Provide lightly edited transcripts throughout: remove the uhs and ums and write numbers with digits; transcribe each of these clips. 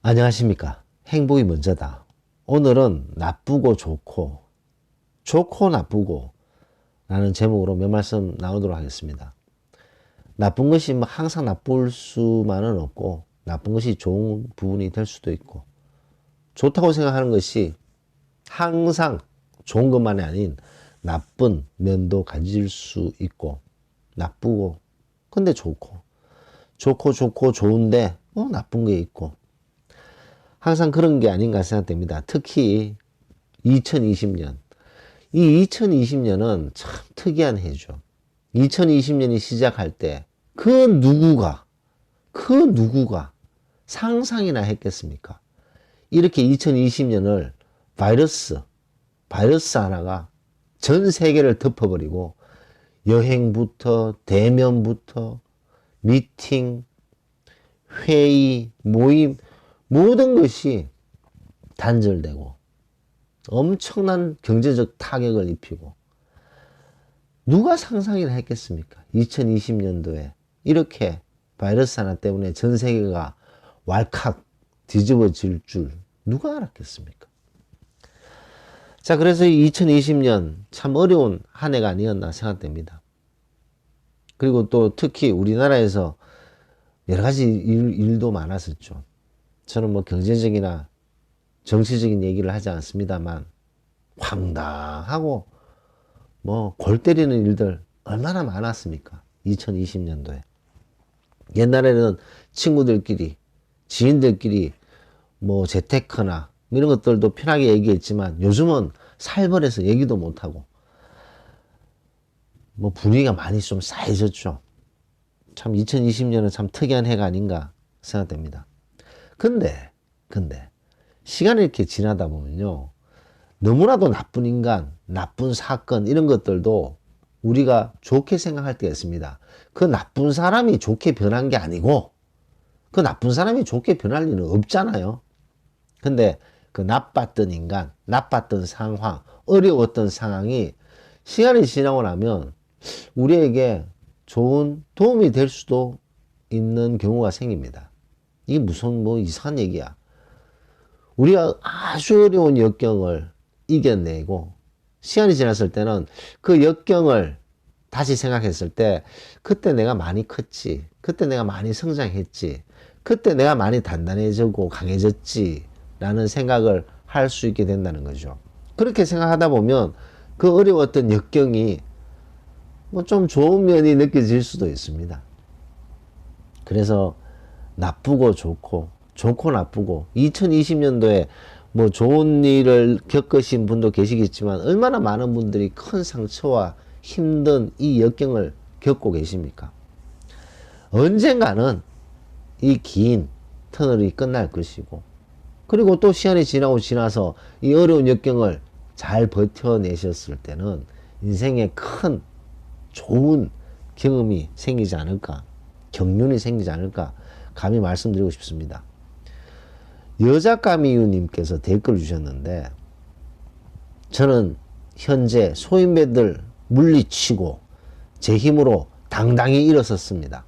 안녕하십니까. 행복이 먼저다. 오늘은 나쁘고 좋고, 좋고 나쁘고 라는 제목으로 몇 말씀 나누도록 하겠습니다. 나쁜 것이 뭐 항상 나쁠 수만은 없고, 나쁜 것이 좋은 부분이 될 수도 있고, 좋다고 생각하는 것이 항상 좋은 것만이 아닌 나쁜 면도 가질 수 있고, 나쁘고, 근데 좋고, 좋고 좋은데 나쁜 게 있고, 항상 그런 게 아닌가 생각됩니다. 특히 2020년. 이 2020년은 참 특이한 해죠. 2020년이 시작할 때 그 누구가 상상이나 했겠습니까? 이렇게 2020년을 바이러스 하나가 전 세계를 덮어버리고 여행부터 대면부터 미팅, 회의, 모임 모든 것이 단절되고 엄청난 경제적 타격을 입히고 누가 상상이나 했겠습니까? 2020년도에 이렇게 바이러스 하나 때문에 전 세계가 왈칵 뒤집어질 줄 누가 알았겠습니까? 자, 그래서 2020년 참 어려운 한 해가 아니었나 생각됩니다. 그리고 또 특히 우리나라에서 여러 가지 일도 많았었죠. 저는 뭐 경제적이나 정치적인 얘기를 하지 않습니다만 황당하고 뭐 골 때리는 일들 얼마나 많았습니까? 2020년도에. 옛날에는 친구들끼리, 지인들끼리 뭐 재테크나 이런 것들도 편하게 얘기했지만 요즘은 살벌해서 얘기도 못하고 뭐 분위기가 많이 좀 싸해졌죠. 참 2020년은 참 특이한 해가 아닌가 생각됩니다. 근데 시간이 이렇게 지나다 보면요, 너무나도 나쁜 인간, 나쁜 사건 이런 것들도 우리가 좋게 생각할 때가 있습니다. 그 나쁜 사람이 좋게 변한 게 아니고 그 나쁜 사람이 좋게 변할 리는 없잖아요. 근데 그 나빴던 인간, 나빴던 상황, 어려웠던 상황이 시간이 지나고 나면 우리에게 좋은 도움이 될 수도 있는 경우가 생깁니다. 이게 무슨 뭐 이상한 얘기야. 우리가 아주 어려운 역경을 이겨내고 시간이 지났을 때는 그 역경을 다시 생각했을 때 그때 내가 많이 컸지, 그때 내가 많이 성장했지, 그때 내가 많이 단단해지고 강해졌지 라는 생각을 할 수 있게 된다는 거죠. 그렇게 생각하다 보면 그 어려웠던 역경이 뭐 좀 좋은 면이 느껴질 수도 있습니다. 그래서 나쁘고 좋고 나쁘고 2020년도에 뭐 좋은 일을 겪으신 분도 계시겠지만 얼마나 많은 분들이 큰 상처와 힘든 이 역경을 겪고 계십니까? 언젠가는 이 긴 터널이 끝날 것이고, 그리고 또 시간이 지나서 이 어려운 역경을 잘 버텨내셨을 때는 인생에 큰 좋은 경험이 생기지 않을까, 경륜이 생기지 않을까 감히 말씀드리고 싶습니다. 여자까미유님께서 댓글 주셨는데, 저는 현재 소인배들 물리치고 제 힘으로 당당히 일어섰습니다.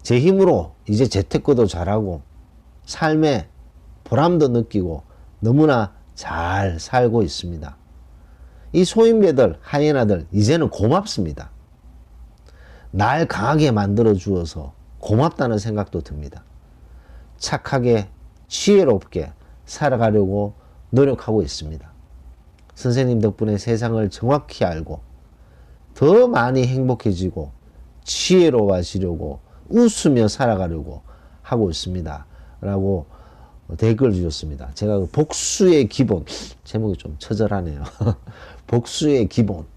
제 힘으로 이제 재테크도 잘하고 삶에 보람도 느끼고 너무나 잘 살고 있습니다. 이 소인배들, 하이에나들 이제는 고맙습니다. 날 강하게 만들어 주어서 고맙다는 생각도 듭니다. 착하게 지혜롭게 살아가려고 노력하고 있습니다. 선생님 덕분에 세상을 정확히 알고 더 많이 행복해지고 지혜로워지려고 웃으며 살아가려고 하고 있습니다. 라고 댓글 주셨습니다. 제가 그 복수의 기본, 제목이 좀 처절하네요. 복수의 기본이라는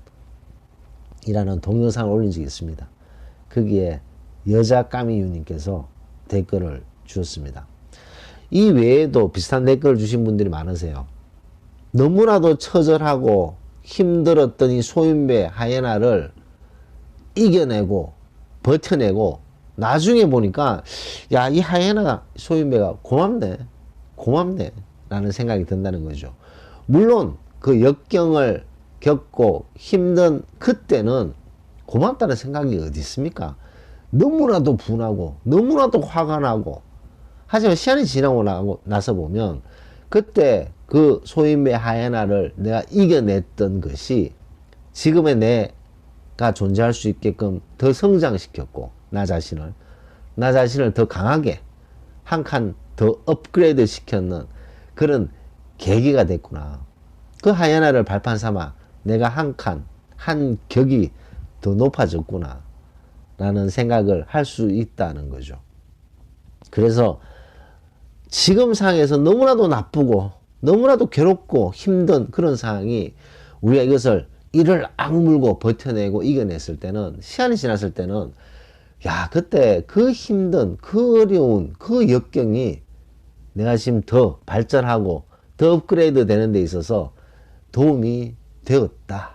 동영상을 올린 적이 있습니다. 거기에 여자 까미유님께서 댓글을 주셨습니다. 이 외에도 비슷한 댓글을 주신 분들이 많으세요. 너무나도 처절하고 힘들었던 이 소인배 하이에나를 이겨내고 버텨내고 나중에 보니까 야, 이 하이에나 소인배가 고맙네 라는 생각이 든다는 거죠. 물론 그 역경을 겪고 힘든 그때는 고맙다는 생각이 어디 있습니까? 너무나도 분하고 너무나도 화가 나고 하지만 시간이 지나고 나서 보면 그때 그 소인배 하이에나를 내가 이겨냈던 것이 지금의 내가 존재할 수 있게끔 더 성장시켰고, 나 자신을 더 강하게 한 칸 더 업그레이드 시켰는 그런 계기가 됐구나. 그 하이에나를 발판 삼아 내가 한 격이 더 높아졌구나 라는 생각을 할 수 있다는 거죠. 그래서 지금 상황에서 너무나도 나쁘고 너무나도 괴롭고 힘든 그런 상황이 우리가 이것을 이를 악물고 버텨내고 이겨냈을 때는, 시간이 지났을 때는, 야, 그때 그 힘든 그 어려운 그 역경이 내가 지금 더 발전하고 더 업그레이드 되는 데 있어서 도움이 되었다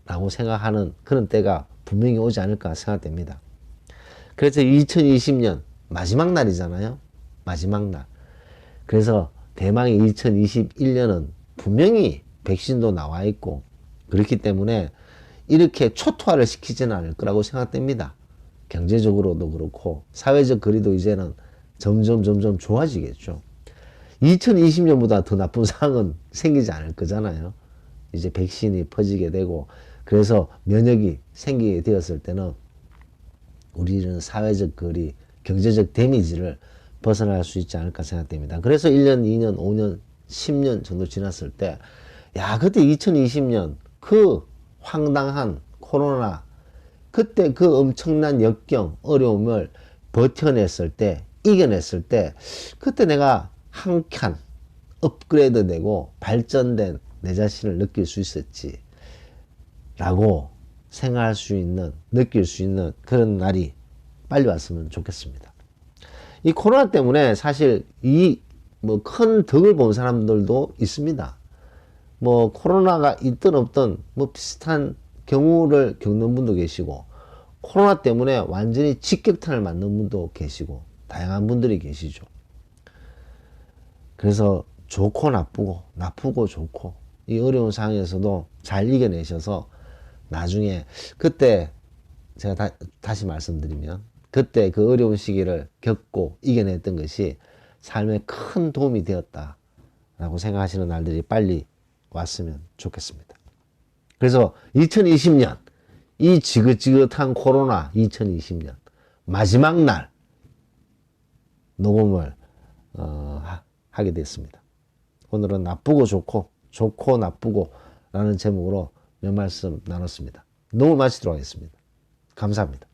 라고 생각하는 그런 때가 분명히 오지 않을까 생각됩니다. 그래서 2020년 마지막 날이잖아요. 마지막 날. 그래서 대망의 2021년은 분명히 백신도 나와 있고 그렇기 때문에 이렇게 초토화를 시키지는 않을 거라고 생각됩니다. 경제적으로도 그렇고 사회적 거리도 이제는 점점 좋아지겠죠. 2020년보다 더 나쁜 상황은 생기지 않을 거잖아요. 이제 백신이 퍼지게 되고, 그래서 면역이 생기게 되었을 때는 우리는 사회적 거리, 경제적 데미지를 벗어날 수 있지 않을까 생각됩니다. 그래서 1년, 2년, 5년, 10년 정도 지났을 때, 야, 그때 2020년 그 황당한 코로나, 그때 그 엄청난 역경, 어려움을 버텨냈을 때, 이겨냈을 때, 그때 내가 한 칸 업그레이드 되고 발전된 내 자신을 느낄 수 있었지 라고 생각할 수 있는, 느낄 수 있는 그런 날이 빨리 왔으면 좋겠습니다. 이 코로나 때문에 사실 이 뭐 큰 덕을 본 사람들도 있습니다. 뭐 코로나가 있든 없든 뭐 비슷한 경우를 겪는 분도 계시고, 코로나 때문에 완전히 직격탄을 맞는 분도 계시고, 다양한 분들이 계시죠. 그래서 좋고 나쁘고 좋고, 이 어려운 상황에서도 잘 이겨내셔서 나중에, 그때 제가 다시 말씀드리면, 그때 그 어려운 시기를 겪고 이겨냈던 것이 삶에 큰 도움이 되었다라고 생각하시는 날들이 빨리 왔으면 좋겠습니다. 그래서 2020년, 이 지긋지긋한 코로나 2020년 마지막 날 녹음을 하게 됐습니다. 오늘은 나쁘고 좋고 나쁘고 라는 제목으로 몇 말씀 나눴습니다. 녹음 마치도록 하겠습니다. 감사합니다.